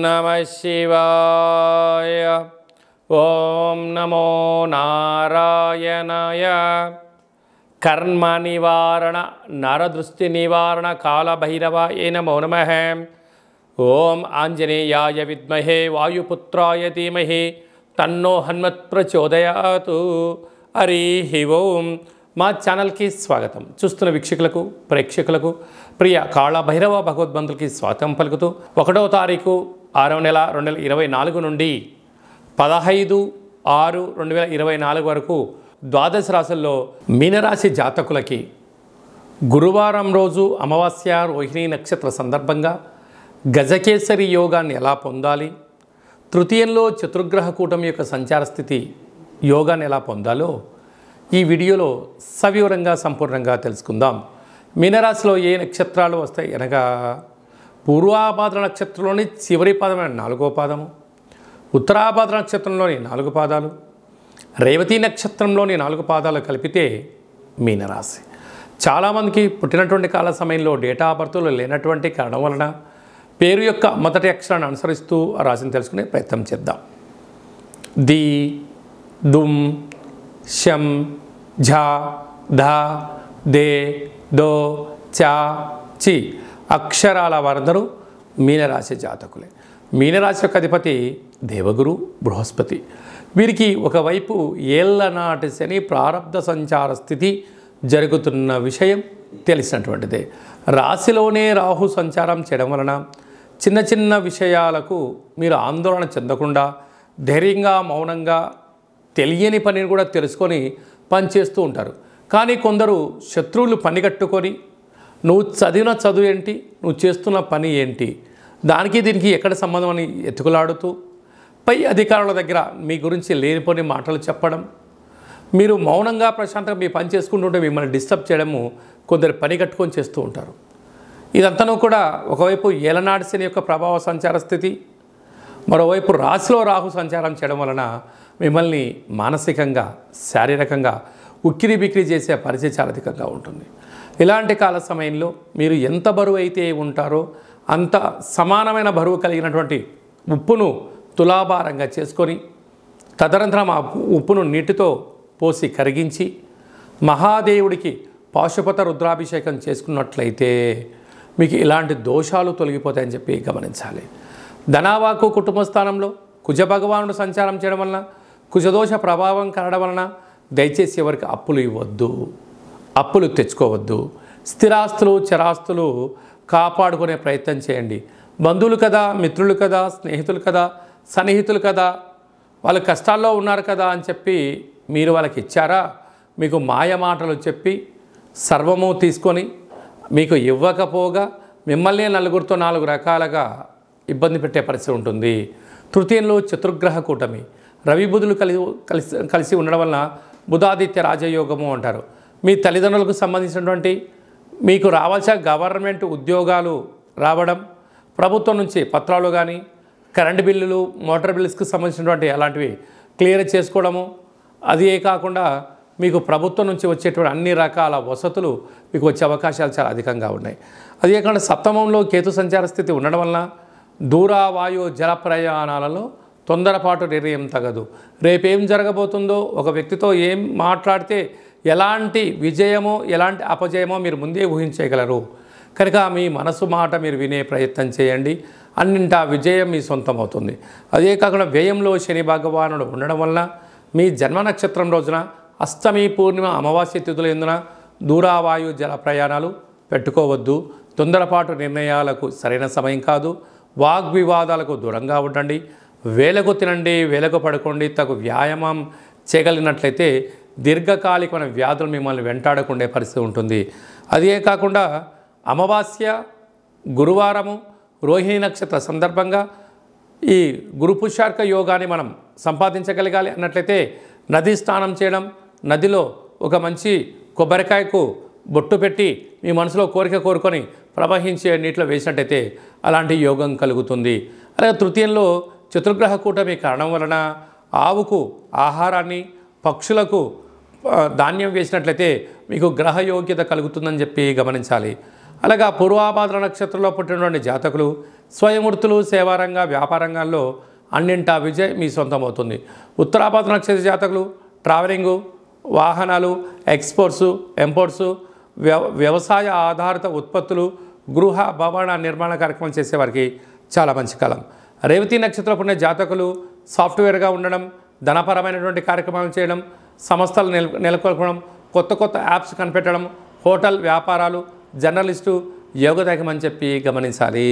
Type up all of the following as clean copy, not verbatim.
नमः शिवाय। ओम नमो नारायणाय। कर्म निवारण नरदृष्टि निवारण काल भैरवाय नमो नमः। ओम आंजनेयाय विद्महे वायुपुत्राय धीमहि तन्नो हनुमत् प्रचोदयातु। हरि ओम। మా ఛానల్కి స్వాగతం. చూస్తున్న వీక్షకులకు ప్రేక్షకులకు ప్రియ కాళ భైరవ భగవద్బంధులకి స్వాగతం పలుకుతూ 1వ తారీఖు 6వ నెల 2024 నుండి 15/6/2024 వరకు ద్వాదశ రాశుల్లో మీనరాశి జాతకులకి గురువారం రోజు అమావాస్య రోహిణి నక్షత్ర సందర్భంగా గజకేసరి యోగాన్ని ఎలా పొందాలి, తృతీయంలో చతుర్గ్రహ కూటమి యొక్క సంచార స్థితి యోగాన్ని ఎలా పొందాలో ఈ వీడియోలో సవివరంగా సంపూర్ణంగా తెలుసుకుందాం. మీనరాశిలో ఏ నక్షత్రాలు వస్తాయి అనగా పూర్వాభాద్ర నక్షత్రంలోని చివరి పాదమైన 4వ పాదము, ఉత్తరాభాద్ర నక్షత్రంలోని 4 పాదాలు, రేవతి నక్షత్రంలోని 4 పాదాలు కలిపితే మీనరాశి. చాలామందికి పుట్టినటువంటి కాల సమయంలో డేటా ఆఫ్ బర్త్లో లేనటువంటి కారణం వలన పేరు యొక్క మొదటి అక్షరాన్ని అనుసరిస్తూ ఆ రాశిని తెలుసుకునే ప్రయత్నం చేద్దాం. ది, దుమ్, శం, ఝ, ధ, దే, దో, చ, చి అక్షరాల వారందరూ మీనరాశి జాతకులే. మీనరాశి యొక్క అధిపతి దేవగురు బృహస్పతి. వీరికి ఒకవైపు ఏళ్ళనాటి శని ప్రారబ్ధ సంచార స్థితి జరుగుతున్న విషయం తెలిసినటువంటిదే. రాశిలోనే రాహు సంచారం చేయడం వలన చిన్న చిన్న విషయాలకు మీరు ఆందోళన చెందకుండా ధైర్యంగా మౌనంగా తెలియని పనిని కూడా తెలుసుకొని పనిచేస్తూ ఉంటారు. కానీ కొందరు శత్రువులు పనిగట్టుకొని నువ్వు చదివిన చదువు ఏంటి, నువ్వు చేస్తున్న పని ఏంటి, దానికి దీనికి ఎక్కడ సంబంధం అని ఎత్తుకులాడుతూ పై అధికారుల దగ్గర మీ గురించి లేనిపోని మాటలు చెప్పడం, మీరు మౌనంగా ప్రశాంతంగా మీ పని చేసుకుంటుంటే మిమ్మల్ని డిస్టర్బ్ చేయడము కొందరు పని కట్టుకొని చేస్తూ ఉంటారు. ఇదంతనూ కూడా ఒకవైపు ఏలనాటి శని యొక్క ప్రభావ సంచార స్థితి, మరోవైపు రాశిలో రాహు సంచారం చేయడం వలన మిమ్మల్ని మానసికంగా శారీరకంగా ఉక్కిరి బిక్కిరి చేసే పరిస్థితి చాలా అధికంగా ఉంటుంది. ఇలాంటి కాల సమయంలో మీరు ఎంత బరువు అయితే ఉంటారో అంత సమానమైన బరువు కలిగినటువంటి ఉప్పును తులాభారంగా చేసుకొని తదనంతరం ఆ ఉప్పును నీటితో పోసి కరిగించి మహాదేవుడికి పాశుపత రుద్రాభిషేకం చేసుకున్నట్లయితే మీకు ఇలాంటి దోషాలు తొలగిపోతాయని చెప్పి గమనించాలి. ధనావాకు కుటుంబ స్థానంలో కుజ భగవానుడు సంచారం చేయడం వలన కుజదోష ప్రభావం కలగడం వలన దయచేసి ఎవరికి అప్పులు ఇవ్వద్దు, అప్పులు తెచ్చుకోవద్దు. స్థిరాస్తులు చరాస్తులు కాపాడుకునే ప్రయత్నం చేయండి. బంధువులు కదా, మిత్రులు కదా, స్నేహితులు కదా, సన్నిహితులు కదా, వాళ్ళు కష్టాల్లో ఉన్నారు కదా అని చెప్పి మీరు వాళ్ళకి ఇచ్చారా, మీకు మాయ మాటలు చెప్పి సర్వము తీసుకొని మీకు ఇవ్వకపోగా మిమ్మల్ని నలుగురితో 4 రకాలుగా ఇబ్బంది పెట్టే పరిస్థితి ఉంటుంది. తృతీయంలో చతుర్గ్రహ కూటమి రవి బుధులు కలిసి ఉండడం వలన బుధాదిత్య రాజయోగము అంటారు. మీ తల్లిదండ్రులకు సంబంధించినటువంటి మీకు రావాల్సిన గవర్నమెంట్ ఉద్యోగాలు రావడం, ప్రభుత్వం నుంచి పత్రాలు కానీ కరెంటు బిల్లులు మోటార్ బిల్లుస్కి సంబంధించినటువంటి అలాంటివి క్లియర్ చేసుకోవడము, అదే కాకుండా మీకు ప్రభుత్వం నుంచి వచ్చేటువంటి అన్ని రకాల వసతులు మీకు వచ్చే అవకాశాలు చాలా అధికంగా ఉన్నాయి. అదే కాకుండా సప్తమంలో కేతు సంచార స్థితి ఉండడం వలన దూర వాయు జల ప్రయాణాలలో తొందరపాటు నిర్ణయం తగదు. రేపేం జరగబోతుందో, ఒక వ్యక్తితో ఏం మాట్లాడితే ఎలాంటి విజయమో ఎలాంటి అపజయమో మీరు ముందే ఊహించగలరు. కనుక మీ మనసు మాట మీరు వినే ప్రయత్నం చేయండి. అన్నింటా విజయం మీ సొంతం అవుతుంది. అదే కాకుండా వ్యయంలో శని భగవానుడు ఉండడం వలన మీ జన్మ నక్షత్రం రోజున అష్టమి పూర్ణిమ అమావాస్య తిథుల ఎందున దూరావాయు జల ప్రయాణాలు పెట్టుకోవద్దు. తొందరపాటు నిర్ణయాలకు సరైన సమయం కాదు. వాగ్వివాదాలకు దూరంగా ఉండండి. వేలకు తినండి, వేలకు పడుకోండి. తగు వ్యాయామం చేయగలిగినట్లయితే దీర్ఘకాలికమైన వ్యాధులు మిమ్మల్ని వెంటాడకుండే పరిస్థితి ఉంటుంది. అదే కాకుండా అమావాస్య గురువారము రోహిణి నక్షత్ర సందర్భంగా ఈ గురు పుష్యార్క యోగాన్ని మనం సంపాదించగలగాలి అన్నట్లయితే నది స్నానం చేయడం, నదిలో ఒక మంచి కొబ్బరికాయకు బొట్టు పెట్టి మీ మనసులో కోరిక కోరుకొని ప్రవహించే నీటిలో వేసినట్టయితే అలాంటి యోగం కలుగుతుంది. అలాగే తృతీయంలో చతుర్గ్రహ కూటమి కారణం వలన ఆవుకు ఆహారాన్ని, పక్షులకు ధాన్యం వేసినట్లయితే మీకు గ్రహ యోగ్యత కలుగుతుందని చెప్పి గమనించాలి. అలాగా పూర్వాభాద్ర నక్షత్రంలో పుట్టినటువంటి జాతకులు స్వయం వృత్తులు, సేవారంగ, వ్యాపారంగాల్లో అన్నింటా విజయ్ మీ సొంతమవుతుంది. ఉత్తరాభాద్ర నక్షత్ర జాతకులు ట్రావెలింగు, వాహనాలు, ఎక్స్పోర్ట్సు, ఇంపోర్ట్సు, వ్యవసాయ ఆధారిత ఉత్పత్తులు, గృహ భవన నిర్మాణ కార్యక్రమం చేసేవారికి చాలా మంచి కాలం. రేవతి నక్షత్రం పుణ్య జాతకులు సాఫ్ట్వేర్గా ఉండడం, ధనపరమైనటువంటి కార్యక్రమాలు చేయడం, సంస్థలు నెలకొల్పడం, కొత్త యాప్స్ కనిపెట్టడం, హోటల్ వ్యాపారాలు, జర్నలిస్టు యోగదాయకం అని చెప్పి గమనించాలి.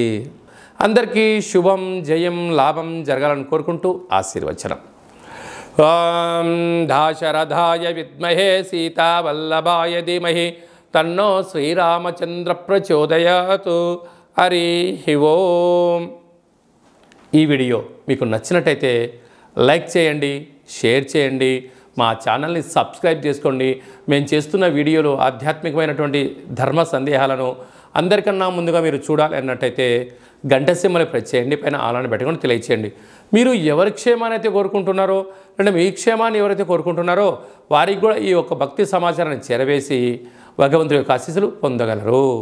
అందరికీ శుభం, జయం, లాభం జరగాలని కోరుకుంటూ ఆశీర్వచనం. ఓం దాశరథాయ విద్మహే సీతావల్లభాయ ధీమహి తన్నో శ్రీరామచంద్ర ప్రచోదయాతు. హరి ఓం. ఈ వీడియో మీకు నచ్చినట్టయితే లైక్ చేయండి, షేర్ చేయండి, మా ఛానల్ని సబ్స్క్రైబ్ చేసుకోండి. మేము చేస్తున్న వీడియోలో ఆధ్యాత్మికమైనటువంటి ధర్మ సందేహాలను అందరికన్నా ముందుగా మీరు చూడాలి అన్నట్టయితే గంట సింబల్ని ప్రెస్ చేయండి, పైన ఆలని పెట్టుకొని తెలియచేయండి. మీరు ఎవరి క్షేమాన్ని అయితే కోరుకుంటున్నారో, అంటే మీ క్షేమాన్ని ఎవరైతే కోరుకుంటున్నారో వారికి కూడా ఈ యొక్క భక్తి సమాచారాన్ని చేరవేసి భగవంతుడి యొక్క ఆశీస్సులు పొందగలరు.